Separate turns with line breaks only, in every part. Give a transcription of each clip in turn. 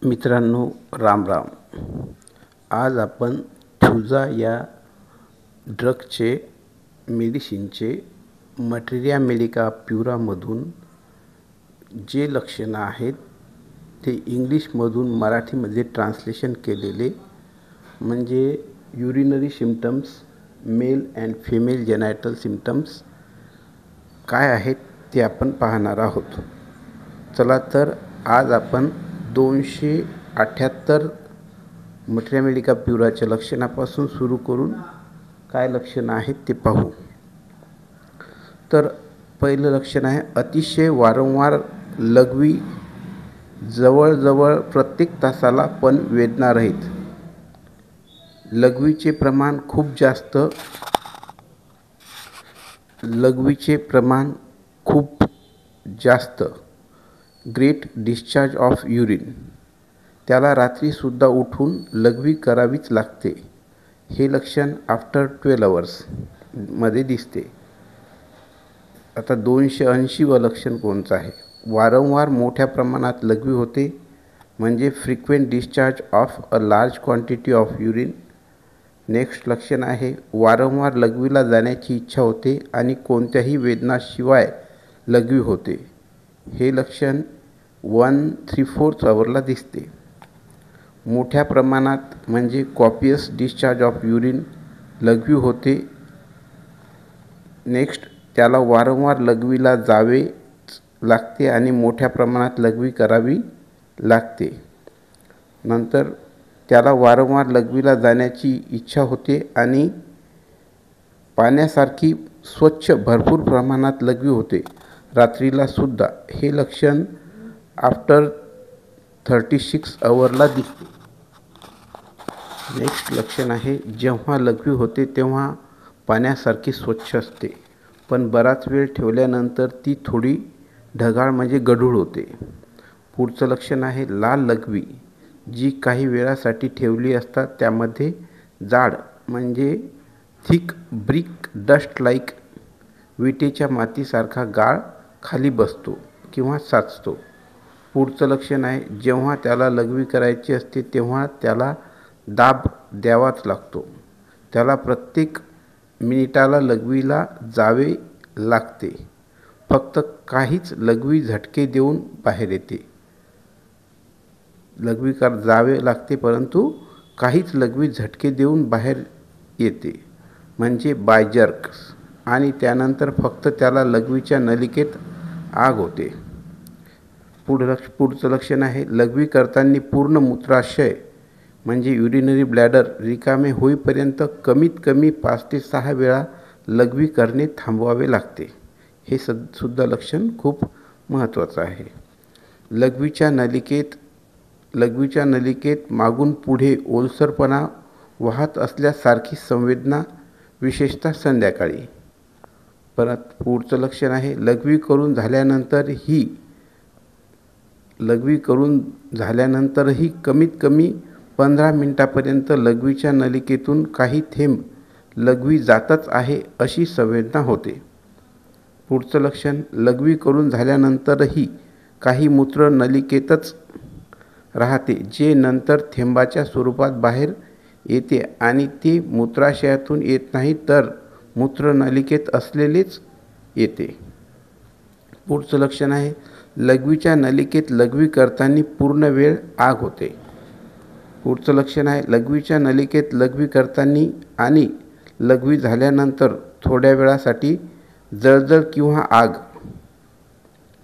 मित्रांनो, राम राम. आज आपण थ्युजा या ड्रगचे मेडिसिनचे मटेरिया मेडिका प्युरामधून जे लक्षणं आहेत ते इंग्लिशमधून मराठीमध्ये ट्रान्सलेशन केलेले, म्हणजे urinary symptoms, male and female genital symptoms काय आहेत ते आपण पाहणार आहोत. चला तर आज आपण 278 मटेरिया मेडिका प्युराच्या लक्षणापासून सुरू करून काय लक्षणं आहेत ते पाहू. तर पहिलं लक्षण आहे अतिशय वारंवार लघवी, जवळजवळ प्रत्येक तासाला पण वेदनारहित. लघवीचे प्रमाण खूप जास्त. Great discharge of urine. त्याला रात्रीसुद्धा उठून लघवी करावीच लागते. हे लक्षण आफ्टर 12 hours मध्ये दिसते. आता 280व लक्षण कोणतं आहे? वारंवार मोठ्या प्रमाणात लघवी होते, म्हणजे frequent discharge of a large quantity of urine. Next लक्षण आहे वारंवार लघवीला जाण्याची इच्छा होते आणि कोणत्याही वेदनाशिवाय लघवी होते. हे लक्षण 1/3 आवरला दिसते. मोठ्या प्रमाणात म्हणजे कॉपियस डिस्चार्ज ऑफ युरिन, लघवी होते. नेक्स्ट त्याला वारंवार लघवीला जावे लागते आणि मोठ्या प्रमाणात लघवी करावी लागते. नंतर त्याला वारंवार लघवीला जाण्याची इच्छा होते आणि पाण्यासारखी स्वच्छ भरपूर प्रमाणात लघवी होते रात्रीला सुद्धा. हे लक्षण आफ्टर 36 hours दिसते. नेक्स्ट लक्षण आहे जेव्हा लघवी होते तेव्हा पाण्यासारखी स्वच्छ असते, पण बराच वेळ ठेवल्यानंतर ती थोडी ढगाळ म्हणजे गढूळ होते. पुढचं लक्षण आहे लाल लघवी, जी काही वेळासाठी ठेवली असतात त्यामध्ये जाड म्हणजे थिक ब्रिक डस्ट लाईक विटेच्या मातीसारखा गाळ खाली बसतो किंवा साचतो. पुढचं लक्षण आहे जेव्हा त्याला लघवी करायची असते तेव्हा त्याला दाब द्यावाच लागतो. त्याला प्रत्येक मिनिटाला लघवीला जावे लागते. फक्त काहीच लघवी झटके देऊन बाहेर येते. लघवी जावे लागते परंतु काहीच लघवी झटके देऊन बाहेर येते, म्हणजे बायजर्क्स, आणि त्यानंतर फक्त त्याला लघवीच्या नलिकेत आग होते. पुढचं लक्षण आहे लघवी करताना पूर्ण मूत्राशय म्हणजे युरिनरी ब्लॅडर रिकामे होईपर्यंत कमीत कमी 5 ते 6 वेळा लघवी करणे थांबवावे लागते. हे सुद्धा लक्षण खूप महत्त्वाचं आहे. लघवीच्या नलिकेत मागून पुढे ओलसरपणा वाहत असल्यासारखी संवेदना, विशेषतः संध्याकाळी. परत पुढचं लक्षण आहे लघवी करून झाल्यानंतरही कमीत कमी 15 मिनिटापर्यंत लघवीच्या नलिकेतून काही थेंब लघवी जातच आहे अशी संवेदना होते. पुढचं लक्षण लघवी करून झाल्यानंतरही काही मूत्र नलिकेतच राहते, जे नंतर थेंबाच्या स्वरूपात बाहेर येते आणि ते मूत्राशयातून येत नाही तर मूत्रनलिकेत असलेलेच येते. पुढचं लक्षण आहे लघवीच्या नलिकेत लघवी करताना पूर्ण वेळ आग होते. पुढचं लक्षण आहे लघवीच्या नलिकेत लघवी करताना आणि लघवी झाल्यानंतर थोड्या वेळासाठी जळजळ किंवा आग.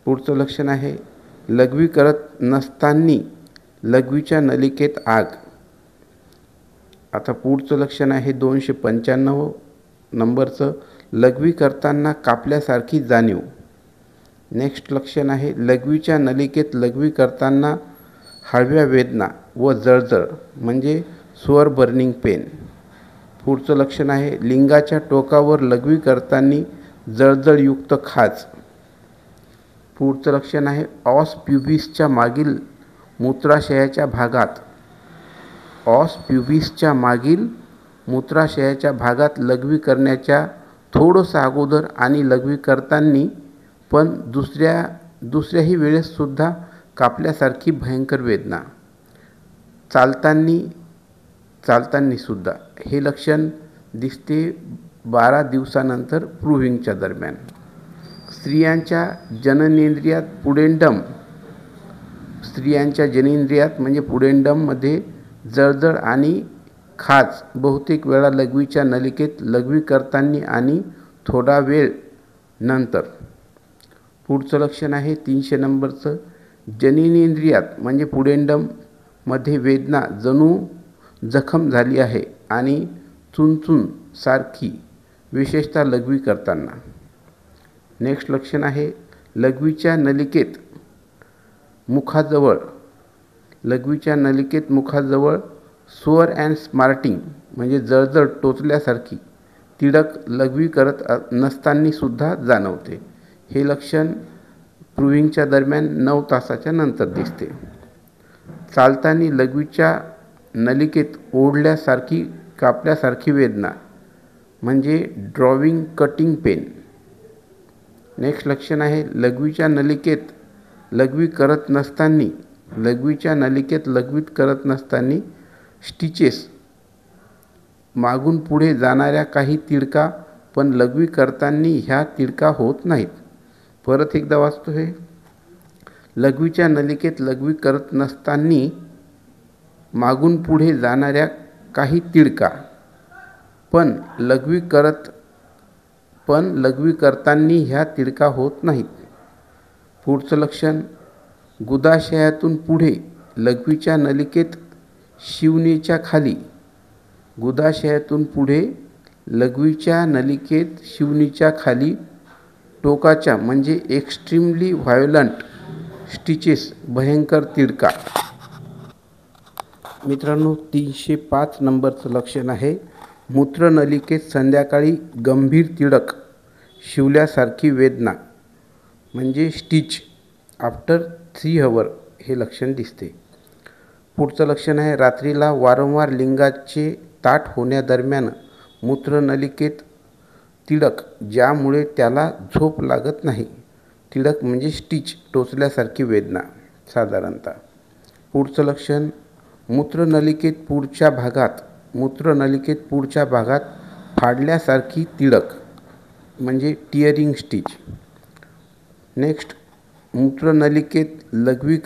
पुढचं लक्षण आहे लघवी करत नसताना लघवीच्या नलिकेत आग. आता पुढचं लक्षण आहे 295 नंबरचं लघवी करताना कापल्यासारखी जाणीव. नेक्स्ट लक्षण आहे लघवीच्या नलिकेत लघवी करताना हळव्या वेदना व जळजळ म्हणजे स्वर बर्निंग पेन. पुढचं लक्षण आहे लिंगाच्या टोकावर लघवी करताना जळजळयुक्त खाज. पुढचं लक्षण आहे ऑस प्युबिसच्या मागील मूत्राशयाच्या भागात लघवी करण्याच्या थोडंसं अगोदर आणि लघवी करताना पण दुसऱ्याही वेळेस सुद्धा कापल्यासारखी भयंकर वेदना. चालताना सुद्धा हे लक्षण दिसते 12 दिवसानंतर प्रूव्हिंगच्या दरम्यान. स्त्रियांच्या जननेंद्रियात म्हणजे पुडेंडममध्ये जळजळ आणि खाज बहुतेक वेळा लघवीच्या नलिकेत लघवी करताना आणि थोडा वेळ नंतर. पुढचं लक्षण आहे 300 नंबरचं. जननेंद्रियात म्हणजे पुडेंडममध्ये वेदना जणू जखम झाली आहे आणि चुणचुण सारखी, विशेषतः लघवी करताना. नेक्स्ट लक्षण आहे लघवीच्या नलिकेत मुखाजवळ सोअर अँड स्मार्टिंग म्हणजे जळजळ टोचल्यासारखी तिडक लघवी करत नसताना सुद्धा जाणवते. हे लक्षण प्रूव्हिंगच्या दरम्यान 9 तासाच्या नंतर दिसते. चालताना लघवीच्या नलिकेत ओढल्यासारखी कापल्यासारखी वेदना म्हणजे ड्रॉविंग कटिंग पेन. नेक्स्ट लक्षण आहे लघवीच्या नलिकेत लघवीत करत नसताना स्टिचेस, मागून पुढे जाणाऱ्या काही तिडका, पण लघवी करताना ह्या तिडका होत नाहीत. परत एकदा वाचतो हे. लघवीच्या नलिकेत लघवी करत नसताना मागून पुढे जाणाऱ्या काही तिडका, पण लघवी करताना ह्या तिडका होत नाहीत. पुढचं लक्षण गुदाशयातून पुढे लघवीच्या नलिकेत शिवणीच्या खाली टोकाच्या म्हणजे एक्स्ट्रीमली व्हायोलंट स्टिचेस, भयंकर तिडका. मित्रांनो 305 नंबरचं लक्षण आहे मूत्रनलिकेत संध्याकाळी गंभीर तिडक, शिवल्यासारखी वेदना म्हणजे स्टिच आफ्टर 3 hours हे लक्षण दिसते. पुढचं लक्षण आहे रात्रीला वारंवार लिंगाचे ताठ होण्यादरम्यान मूत्रनलिकेत तिडक, ज्यामुळे त्याला झोप लागत नाही. तिडक म्हणजे स्टिच टोचल्यासारखी वेदना साधारणतः. पुढचं लक्षण मूत्रनलिकेत पुढच्या भागात फाडल्यासारखी तिडक म्हणजे टिअरिंग स्टिच. नेक्स्ट मूत्रनलिकेत लघवी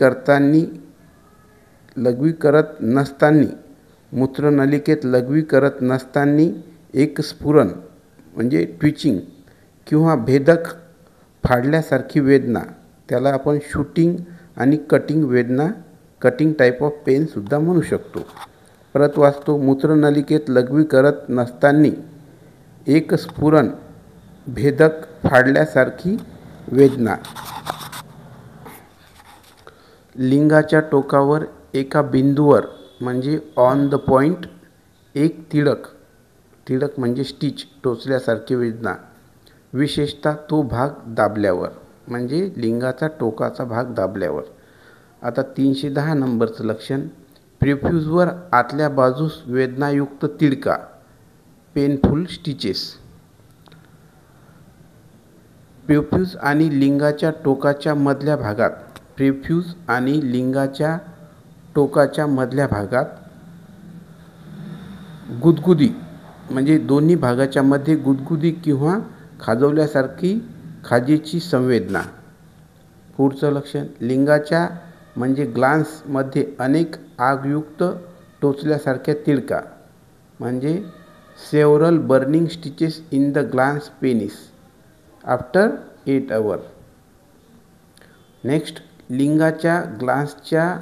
करत नसताना एक स्फुरण म्हणजे ट्विचिंग किंवा भेदक फाडल्यासारखी वेदना, त्याला आपण शूटिंग आणि कटिंग टाईप ऑफ पेन सुद्धा म्हणू शकतो. परत वाचतो मूत्रनलिकेत लघवी करत नसताना एक स्फुरण, भेदक फाडल्यासारखी वेदना. लिंगाच्या टोकावर एका बिंदूवर म्हणजे ऑन द पॉइंट एक तिडक म्हणजे स्टिच टोचल्यासारखी वेदना, विशेषतः तो भाग दाबल्यावर म्हणजे लिंगाचा टोकाचा भाग दाबल्यावर. आता 310 नंबरचं लक्षण प्रिफ्यूजवर आतल्या बाजूस वेदनायुक्त तिडका, पेनफुल स्टिचेस. प्रिफ्यूज आणि लिंगाच्या टोकाच्या मधल्या भागात गुदगुदी म्हणजे दोन्ही भागाच्या मध्ये गुदगुदी किंवा खाजवल्यासारखी खाजेची संवेदना. पुढचं लक्षण लिंगाच्या म्हणजे ग्लान्समध्ये अनेक आगयुक्त टोचल्यासारख्या तिडका म्हणजे several burning stitches in the glans penis after 8 hours. Next लिंगाच्या ग्लान्सच्या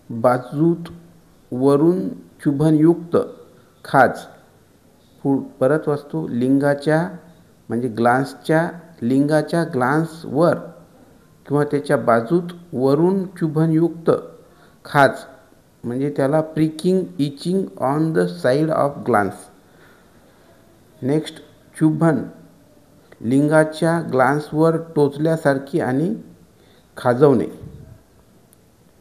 बाजूत वरून चुंबनयुक्त खाज. परत वाचतो लिंगाच्या ग्लान्सवर किंवा त्याच्या बाजूत वरून चुंबनयुक्त खाज म्हणजे त्याला pricking, itching on the side of glans. Next चुंबन लिंगाच्या ग्लान्सवर टोचल्यासारखी आणि खाजवणे.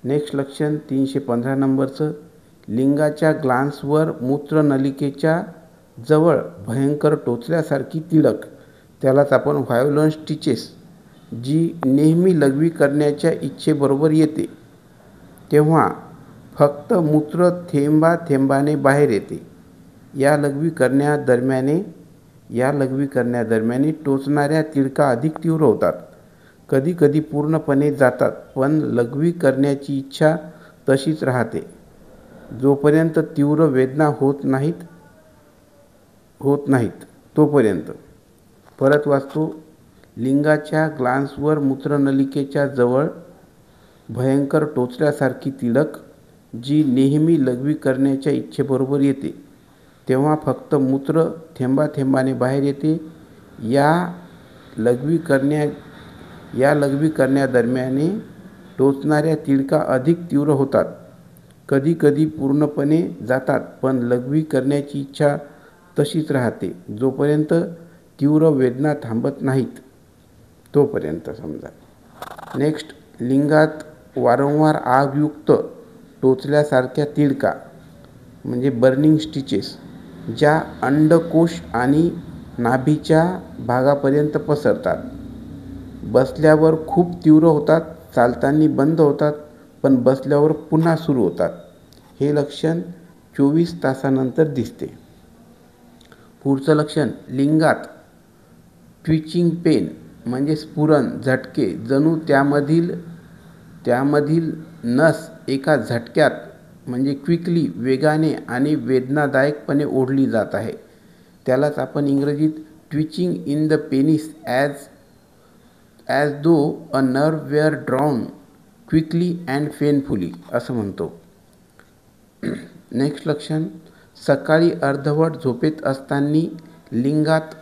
नेक्स्ट लक्षण 315 नंबरचं लिंगाच्या ग्लान्सवर मूत्रनलिकेच्या जवळ भयंकर टोचल्यासारखी तिडक, त्यालाच आपण व्हायोलंट स्टिचेस, जी नेहमी लघवी करण्याच्या इच्छेबरोबर येते तेव्हा फक्त मूत्र थेंबाथेंबाने बाहेर येते. या लघवी करण्यादरम्यान टोचणाऱ्या तिडका अधिक तीव्र होतात. कधीकधी पूर्णपणे जातात, पण लघवी करण्याची इच्छा तशीच राहते जोपर्यंत तीव्र वेदना होत नाहीत तोपर्यंत. परत वाचतो. लिंगाच्या ग्लान्सवर मूत्रनलिकेच्या जवळ भयंकर टोचल्यासारखी तिडक, जी नेहमी लघवी करण्याच्या इच्छेबरोबर येते, तेव्हा फक्त मूत्र थेंबाथेंबाने बाहेर येते. या लघवी करण्यादरम्यान टोचणाऱ्या तिडका अधिक तीव्र होतात. कधीकधी पूर्णपणे जातात, पण लघवी करण्याची इच्छा तशीच राहते जोपर्यंत तीव्र वेदना थांबत नाहीत तोपर्यंत. समजा. नेक्स्ट, लिंगात वारंवार आगयुक्त टोचल्यासारख्या तिडका म्हणजे बर्निंग स्टिचेस, ज्या अंडकोश आणि नाभीच्या भागापर्यंत पसरतात. बसल्यावर खूप तीव्र होतात, चालताना बंद होतात, पण बसल्यावर पुन्हा सुरू होतात. हे लक्षण 24 तासानंतर दिसते. पुढचं लक्षण, लिंगात ट्विचिंग पेन म्हणजे स्फुरण, झटके, जणू त्यामधील नस एका झटक्यात म्हणजे क्विकली, वेगाने आणि वेदनादायकपणे ओढली जात आहे. त्यालाच आपण इंग्रजीत twitching in the penis as though a nerve were drawn quickly and painfully असं म्हणतो. नेक्स्ट लक्षण, सकाळी अर्धवट झोपेत असताना लिंगात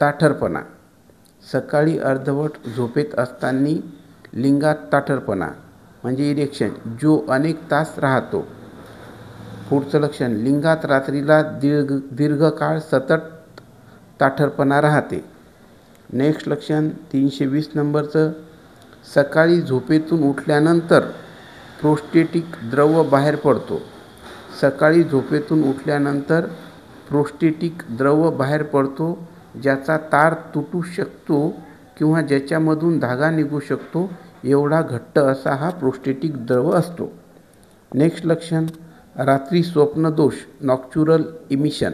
ताठरपणा. सकाळी अर्धवट झोपेत असताना लिंगात ताठरपणा म्हणजे इरेक्शन, जो अनेक तास राहतो. पुढचं लक्षण, लिंगात रात्रीला दीर्घकाळ सतत ताठरपणा राहते. नेक्स्ट लक्षण 320 नंबरचं, सकाळी झोपेतून उठल्यानंतर प्रोस्टेटिक द्रव बाहेर पडतो. सकाळी झोपेतून उठल्यानंतर प्रोस्टेटिक द्रव बाहेर पडतो, ज्याचा तार तुटू शकतो किंवा ज्याच्यामधून धागा निघू शकतो, एवढा घट्ट असा हा प्रोस्टेटिक द्रव असतो. नेक्स्ट लक्षण, रात्री स्वप्नदोष नॉक्च्युरल इमिशन,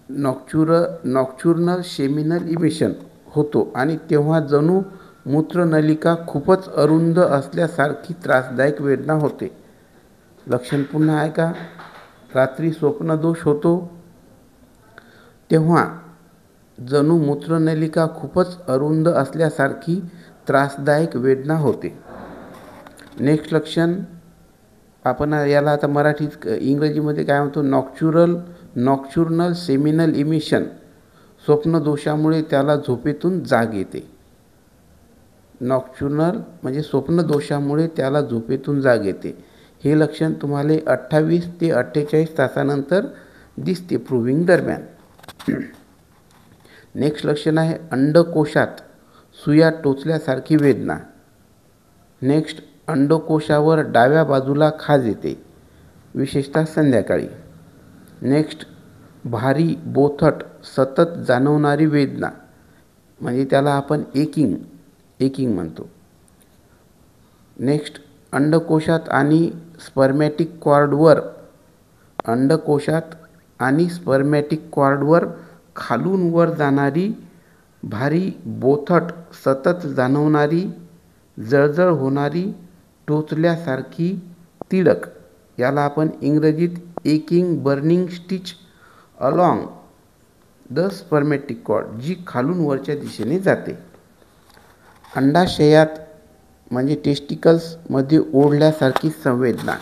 नॉक्च्युर्नल सेमिनल इमिशन होतो आणि तेव्हा जणू मूत्रनलिका खूपच अरुंद असल्यासारखी त्रासदायक वेदना होते. लक्षण पुन्हा ऐका. रात्री स्वप्नदोष होतो, तेव्हा जणू मूत्रनलिका खूपच अरुंद असल्यासारखी त्रासदायक वेदना होते. नेक्स्ट लक्षण, आपण याला आता मराठीत इंग्रजीमध्ये काय म्हणतो, नॉक्च्युर्नल सेमिनल इमिशन. स्वप्नदोषामुळे त्याला झोपेतून जाग येते. नॉक्च्युर्नल म्हणजे स्वप्नदोषामुळे त्याला झोपेतून जाग येते. हे लक्षण तुम्हाला 28 ते 48 तासानंतर दिसते प्रूव्हिंग दरम्यान. नेक्स्ट लक्षण आहे अंडकोशात सुया टोचल्यासारखी वेदना. नेक्स्ट, अंडकोशावर डाव्या बाजूला खाज येते, विशेषतः संध्याकाळी. नेक्स्ट, भारी बोथट सतत जाणवणारी वेदना म्हणजे त्याला आपण एकिंग म्हणतो. नेक्स्ट, अंडकोशात आणि स्पर्मॅटिक कॉर्डवर खालून वर जाणारी भारी बोथट सतत जाणवणारी जळजळ होणारी टोचल्यासारखी तिडक, याला आपण इंग्रजीत aching burning stitch along the spermatic cord, जी खालून वरच्या दिशेने जाते. अंडाशयात म्हणजे टेस्टिकल्समध्ये ओढल्यासारखी संवेदना.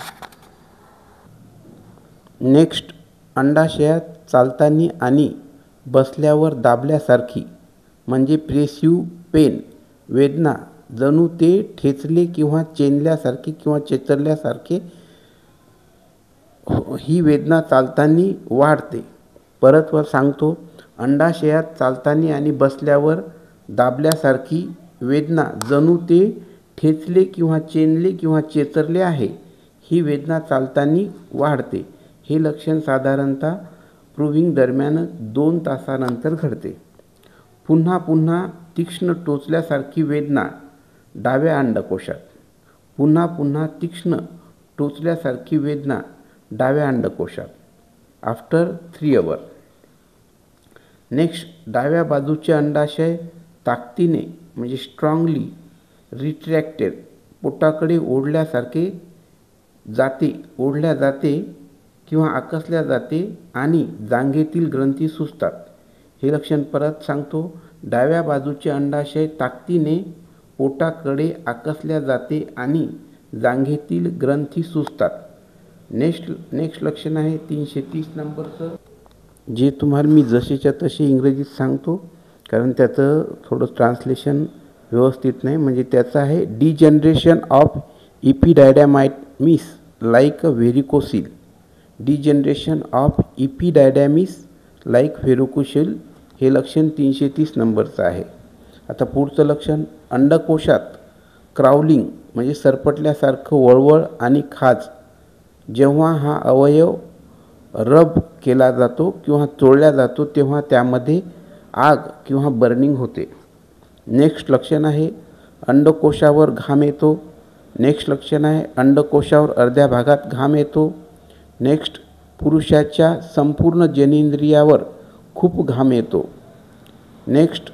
नेक्स्ट, अंडाशयात चालताना आणि बसल्यावर दाबल्यासारखी म्हणजे प्रेसिव्ह पेन वेदना, जणू ते ठेचले किंवा चेंदल्यासारखे किंवा चेचरल्यासारखे. ही वेदना चालताना वाढते. परत सांगतो, अंडाशयात चालताना आणि बसल्यावर दाबल्यासारखी वेदना, जणू ते ठेचले किंवा चेंदले किंवा चेचरले आहे. ही वेदना चालताना वाढते. हे लक्षण साधारणतः प्रूव्हिंग दरम्यान 2 तासानंतर घडते. पुन्हा तीक्ष्ण टोचल्यासारखी वेदना डाव्या अंडकोशात. पुन्हा पुन्हा तीक्ष्ण टोचल्यासारखी वेदना डाव्या अंडकोशात आफ्टर 3 hours. नेक्स्ट, डाव्या बाजूचे अंडाशय ताकदीने म्हणजे स्ट्रॉंगली रिट्रॅक्टेड पोटाकडे ओढल्या जाते किंवा आकसल्या जाते आणि जांघेतील ग्रंथी सुजतात. हे लक्षण परत सांगतो. डाव्या बाजूचे अंडाशय ताकदीने पोटाकडे आकसल्या जाते आणि जांघेतील ग्रंथी सुजतात. नेक्स्ट लक्षण आहे 330 नंबरचं, जे तुम्हाला मी जसेच्या तसे इंग्रजीत सांगतो कारण त्याचं थोडं ट्रान्सलेशन व्यवस्थित नाही. म्हणजे त्याचं आहे degeneration of epididymis like a varicocele. Degeneration of epididymis like varicocele हे लक्षण 330 नंबरचं आहे. आता पुढचं लक्षण, अंडकोशात क्राउलिंग म्हणजे सरपटल्यासारखं वळवळ आणि खाज. जेव्हा हा अवयव रब केला जातो किंवा चोळला जातो तेव्हा त्यामध्ये आग किंवा बर्निंग होते. नेक्स्ट लक्षण आहे अंडकोशावर घाम येतो. नेक्स्ट लक्षण आहे अंडकोशावर अर्ध्या भागात घाम येतो. नेक्स्ट, पुरुषाच्या संपूर्ण जनेंद्रियावर खूप घाम येतो. नेक्स्ट,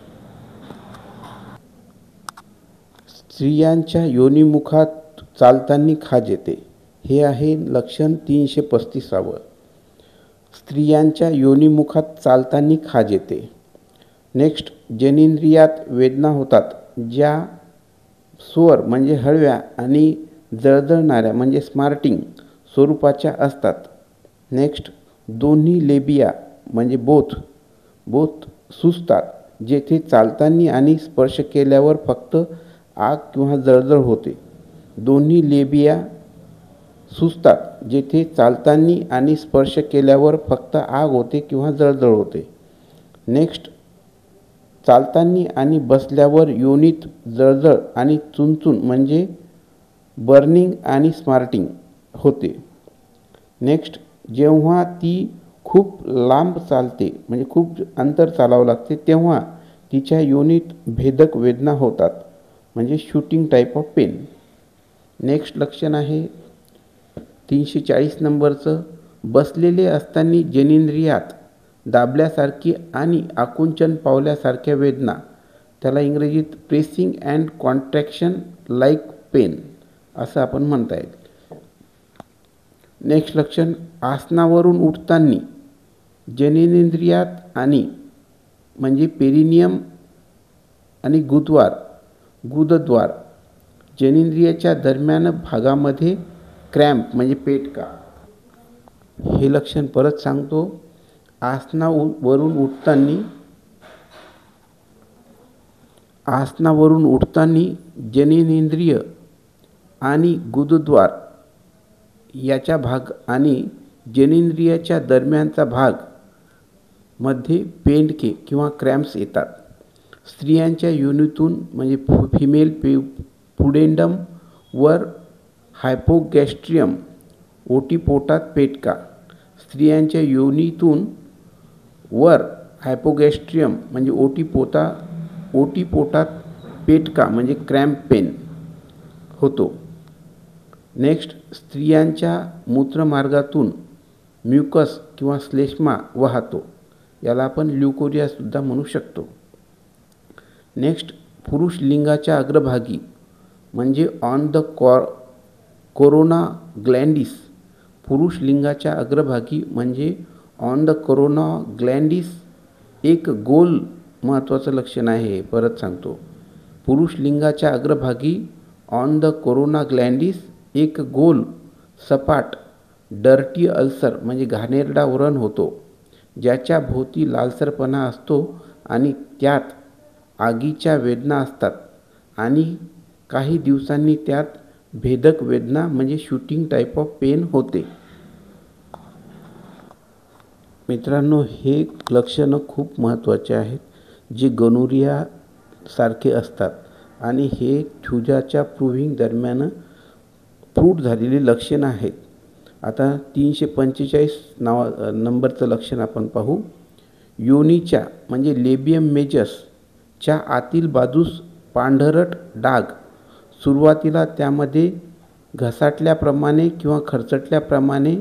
स्त्रियांच्या योनिमुखात चालताना खाज येते. हे आहे लक्षण 335. स्त्रियांच्या योनिमुखात चालताना खाज येते. नेक्स्ट, जनेंद्रियात वेदना होतात ज्या स्वर म्हणजे हळव्या आणि जळजळणाऱ्या म्हणजे स्मार्टिंग स्वरूपाच्या असतात. नेक्स्ट, दोन्ही लेबिया म्हणजे बोथ सुजतात जेथे चालताना आणि स्पर्श केल्यावर फक्त आग किंवा जळजळ होते. दोन्ही लेबिया सुजतात जेथे चालताना आणि स्पर्श केल्यावर फक्त आग होते किंवा जळजळ होते. नेक्स्ट, चालताना आणि बसल्यावर योनीत जळजळ आणि चुणचुण म्हणजे बर्निंग आणि स्मार्टिंग होते. नेक्स्ट, जेव्हा ती खूप लांब चालते म्हणजे खूप अंतर चालावं लागते तेव्हा तिच्या योनीत भेदक वेदना होतात म्हणजे shooting type of pain. Next लक्षण आहे 340 नंबरचं, बसलेले असताना जनेंद्रियात दाबल्यासारखी आणि आकुंचन पावल्यासारख्या वेदना. त्याला इंग्रजीत pressing and contraction like pain असं आपण म्हणता येईल. नेक्स्ट लक्षण, आसनावरून उठताना जनेंद्रियात आणि म्हणजे पेरिनियम आणि गुदद्वार जनेंद्रियाच्या दरम्यान भागामध्ये क्रॅम्प म्हणजे पेटका. हे लक्षण परत सांगतो. आसनावरून उठताना जनेनेंद्रिय आणि गुदद्वार याचा भाग आणि जनेंद्रियाच्या दरम्यानचा भाग मध्ये पेंडके किंवा क्रॅम्प्स येतात. स्त्रियांच्या योनीतून म्हणजे फिमेल पुडेंडम वर हायपोगॅस्ट्रियम ओटीपोटात पेटका. स्त्रियांच्या योनीतून वर हायपोगॅस्ट्रियम म्हणजे ओटीपोटात पेटका म्हणजे क्रॅम्प पेन होतो. नेक्स्ट, स्त्रियांच्या मूत्रमार्गातून म्युकस किंवा श्लेष्मा वाहतो. याला आपण ल्युकोरिया सुद्धा म्हणू शकतो. नेक्स्ट, पुरुष लिंगाच्या अग्रभागी म्हणजे ऑन द कोरोना ग्लँडिस. पुरुष लिंगाच्या अग्रभागी म्हणजे ऑन द कोरोना ग्लँडिस एक गोल महत्त्वाचं लक्षण आहे. परत सांगतो, पुरुष लिंगाच्या अग्रभागी ऑन द कोरोना ग्लँडिस एक गोल सपाट डर्टी अल्सर म्हणजे घाणेरडा व्रण होतो ज्याच्या भोवती लालसरपणा असतो आणि त्यात आगीच्या वेदना असतात आणि काही दिवसांनी त्यात भेदक वेदना म्हणजे शूटिंग टाईप ऑफ पेन होते. मित्रांनो, हे लक्षणं खूप महत्त्वाचे आहेत जे गनोरिया सारखे असतात आणि हे थ्युजाच्या प्रूव्हिंग दरम्यान प्रूव्ह झालेली लक्षणं आहेत. आता 345 नंबरचं लक्षण आपण पाहू. योनीच्या म्हणजे लेबियम मेजसच्या आतील बाजूस पांढरट डाग. सुरुवातीला त्यामध्ये घसाटल्याप्रमाणे किंवा खरचटल्याप्रमाणे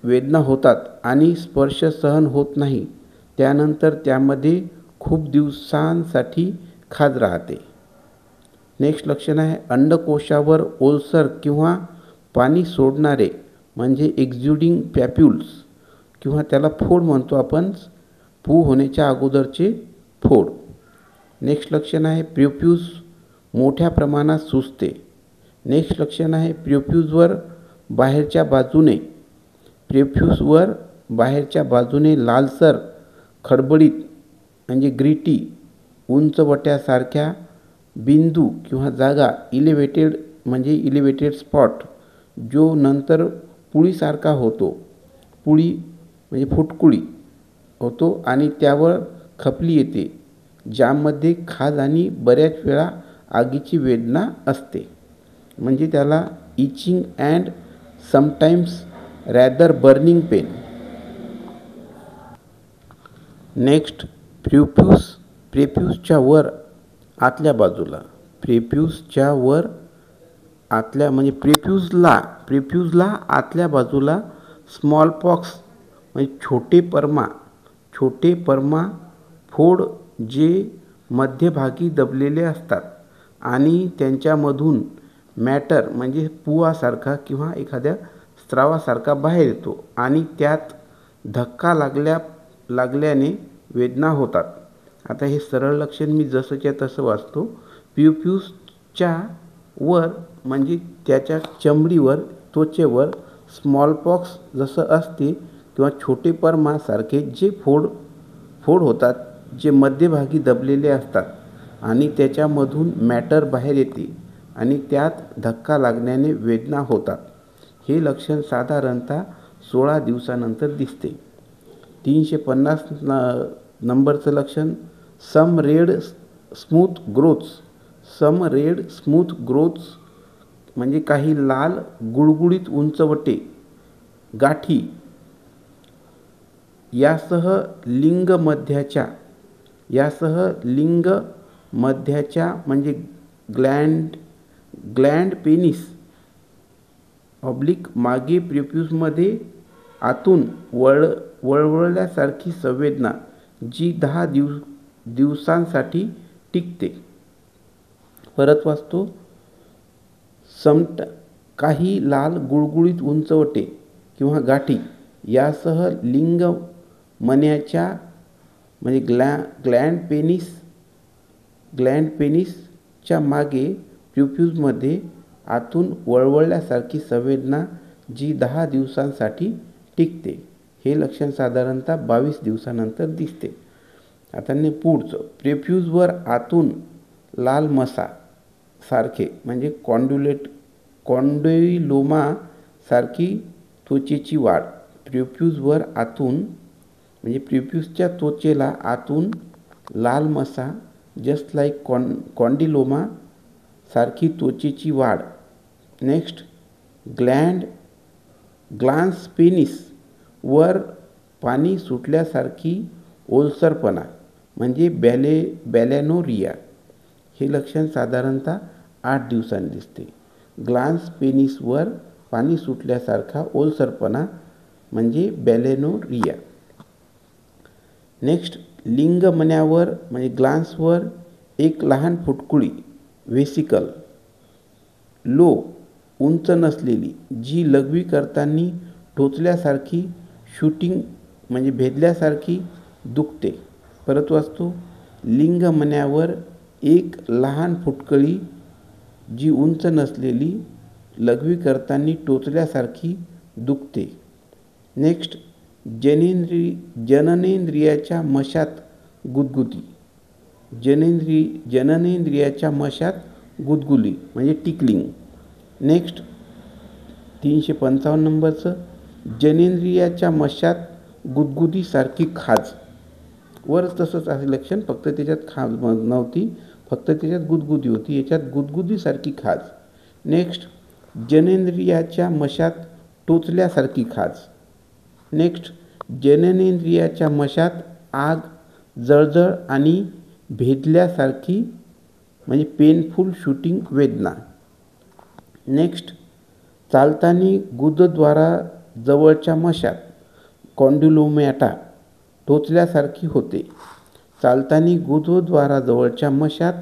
वेदना होतात आणि स्पर्श सहन होत नाही. त्यानंतर त्यामध्ये खूप दिवसांसाठी खाज राहते. नेक्स्ट लक्षण आहे अंडकोशावर ओलसर किंवा पाणी सोडणारे म्हणजे एक्झुडिंग पॅप्युल्स किंवा त्याला फोड म्हणतो आपण, पू होण्याच्या अगोदरचे फोड. नेक्स्ट लक्षण आहे प्रोप्यूज मोठ्या प्रमाणात सुजते. नेक्स्ट लक्षण आहे प्रोप्यूजवर बाहेरच्या बाजूने लालसर खडबडीत म्हणजे ग्रिटी उंचवट्यासारख्या बिंदू किंवा जागा इलेवेटेड स्पॉट जो नंतर पुळीसारखा होतो. पुळी म्हणजे फुटकुळी होतो आणि त्यावर खपली येते, ज्यामध्ये खाज आणि बऱ्याच वेळा आगीची वेदना असते. म्हणजे त्याला itching and sometimes rather burning pain. Next प्रेप्यूसच्या वर आतल्या बाजूला म्हणजे प्रेप्यूजला आतल्या बाजूला स्मॉल पॉक्स म्हणजे छोटे परमा फोड जे मध्यभागी दबलेले असतात आणि त्यांच्यामधून मॅटर म्हणजे पुवासारखा किंवा एखाद्या स्त्रावासारखा बाहेर येतो आणि त्यात धक्का लागल्याने वेदना होतात. आता हे सरळ लक्षण मी जसंच्या तसं वाचतो. प्रोप्यूसच्या वर म्हणजे त्याच्या चमडीवर त्वचेवर स्मॉलपॉक्स जसं असते किंवा छोटे परमासारखे जे फोड होतात जे मध्यभागी दबलेले असतात आणि त्याच्यामधून मॅटर बाहेर येते आणि त्यात धक्का लागल्याने वेदना होतात. हे लक्षण साधारणतः 16 दिवसानंतर दिसते. 350 नंबरचं लक्षण सम रेड स्मूथ ग्रोथ्स म्हणजे काही लाल गुळगुळीत उंचवटे गाठी यासह लिंग मध्याच्या म्हणजे ग्लँड पेनिस मागे प्रोप्यूसमध्ये आतून वळवळल्यासारखी संवेदना जी 10 दिवसांसाठी टिकते. परत वाचतो. काही लाल गुळगुळीत उंचवटे किंवा गाठी यासह लिंग मण्याच्या म्हणजे ग्लँड पेनिसच्या मागे प्रोप्यूसमध्ये आतून वळवळल्यासारखी संवेदना जी 10 दिवसांसाठी टिकते. हे लक्षण साधारणतः 22 दिवसानंतर दिसते. आता पुढचं प्रोप्यूसवर आतून लाल मसा सारखे म्हणजे कॉन्डोइलोमा सारखी त्वचेची वाढ. प्रोप्यूसवर आतून म्हणजे प्रोप्यूसच्या त्वचेला आतून लाल मसा जस्ट लाईक कॉन्डिलोमा सारखी त्वचेची वाढ. नेक्स्ट ग्लान्स पेनिस वर पाणी सुटल्यासारखी ओलसरपणा म्हणजे बॅलेनोरिया. हे लक्षण साधारणतः 8 दिवसांनी दिसते. ग्लान्स पेनिसवर पाणी सुटल्यासारखा ओलसरपणा म्हणजे बॅलेनोरिया. नेक्स्ट लिंग मण्यावर म्हणजे ग्लान्सवर एक लहान फुटकुळी व्हेसिकल लो उंच नसलेली जी लघवी करताना टोचल्यासारखी शूटिंग म्हणजे भेदल्यासारखी दुखते. परत वाचतो. लिंग मण्यावर एक लहान फुटकुळी जी उंच नसलेली लघवी करताना टोचल्यासारखी दुखते. नेक्स्ट जननेंद्रियाच्या मशात गुदगुदी. जननेंद्रियाच्या मशात गुदगुली म्हणजे टिकलिंग. नेक्स्ट 355 नंबरचं जनेंद्रियाच्या मशात गुदगुदीसारखी खाज. वर तसंच आहे लक्षण, फक्त त्याच्यात खाज नव्हती, फक्त त्याच्यात गुदगुदी होती, याच्यात गुदगुदीसारखी खाज. नेक्स्ट जनेंद्रियाच्या मशात टोचल्यासारखी खाज. नेक्स्ट जननेंद्रियाच्या मशात आग, जळजळ आणि भेदल्यासारखी म्हणजे पेनफुल शूटिंग वेदना. नेक्स्ट, चालताना गुदद्वारा जवळच्या मशात कॉन्ड्युलोमॅटा टोचल्यासारखी होते. चालताना गुदद्वाराजवळच्या मशात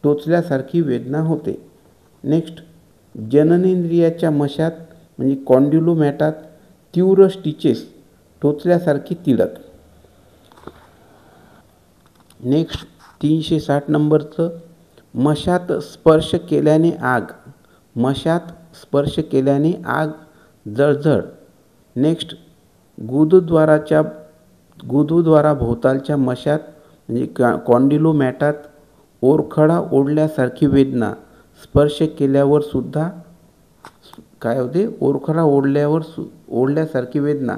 टोचल्यासारखी वेदना होते. नेक्स्ट, जननेंद्रियाच्या मशात म्हणजे कॉन्ड्युलोमॅटात तीव्र स्टिचेस टोचल्यासारखी तिडक. नेक्स्ट 360 नंबरचं, मशात स्पर्श केल्याने आग. मशात स्पर्श केल्याने आग, जळजळ. नेक्स्ट, गुदद्वाराभोवतालच्या मशात म्हणजे कॉन्ड्युलोमॅटात ओरखडा ओढल्यासारखी वेदना. स्पर्श केल्यावर सुद्धा काय होते? ओरखडा ओढल्यासारखी वेदना.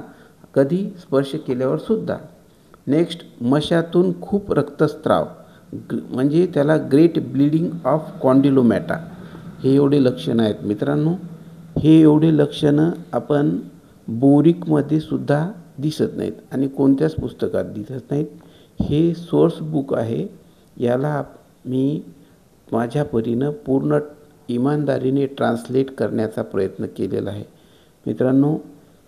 कधी? स्पर्श केल्यावर सुद्धा. नेक्स्ट, मशातून खूप रक्तस्राव म्हणजे त्याला ग्रेट ब्लिडिंग ऑफ कॉन्ड्युलोमॅटा. हे एवढे लक्षणं आहेत मित्रांनो. हे एवढे लक्षणं आपण बोरिकमध्ये सुद्धा दिसत नाहीत आणि कोणत्याच पुस्तकात दिसत नाहीत. हे सोर्स बुक आहे. याला मी माझ्या परीनं पूर्ण इमानदारीने ट्रान्सलेट करण्याचा प्रयत्न केलेला आहे. मित्रांनो,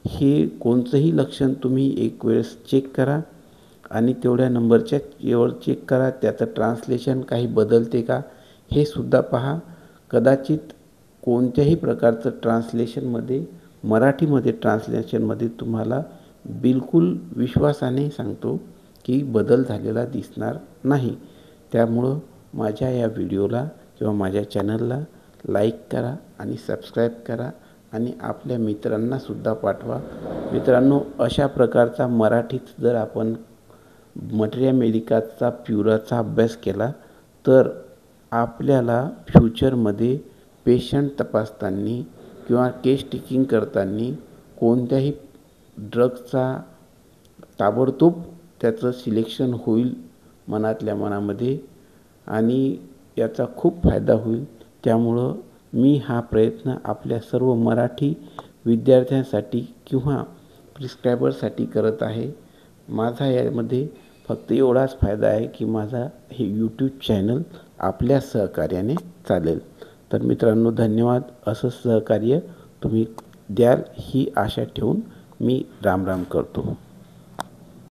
हे कोणतंही लक्षण तुम्ही एक वेळेस चेक करा आणि तेवढ्या नंबरच्या वेळेवर चेक करा. त्याचं ट्रान्सलेशन काही बदलते का हे सुद्धा पहा. कदाचित कोणत्याही प्रकारचं ट्रान्सलेशनमध्ये मराठीमध्ये ट्रान्सलेशनमध्ये तुम्हाला बिलकुल विश्वासाने सांगतो की बदल झालेला दिसणार नाही. त्यामुळं माझ्या या व्हिडिओला किंवा माझ्या चॅनलला लाईक करा आणि सबस्क्राईब करा आणि आपल्या मित्रांनासुद्धा पाठवा. मित्रांनो, अशा प्रकारचा मराठीत जर आपण मटेरिया मेडिकाचा प्युराचा अभ्यास केला तर आपल्याला फ्युचरमध्ये पेशंट तपासताना किंवा केस टेकिंग करताना कोणत्याही ड्रगचा ताबडतोब त्याचं सिलेक्शन होईल मनातल्या मनामध्ये आणि याचा खूप फायदा होईल. त्यामुळं मी हा प्रयत्न आपल्या सर्व मराठी विद्यार्थ्यांसाठी किंवा प्रिस्क्रायबरसाठी करत आहे. माझा यामध्ये फक्त एवढाच फायदा आहे की माझा हे यूट्यूब चॅनल आपल्या सहकार्याने चालेल. तर मित्रांनो, धन्यवाद. असं सहकार्य तुम्ही द्याल ही आशा ठेवून मी राम राम करतो.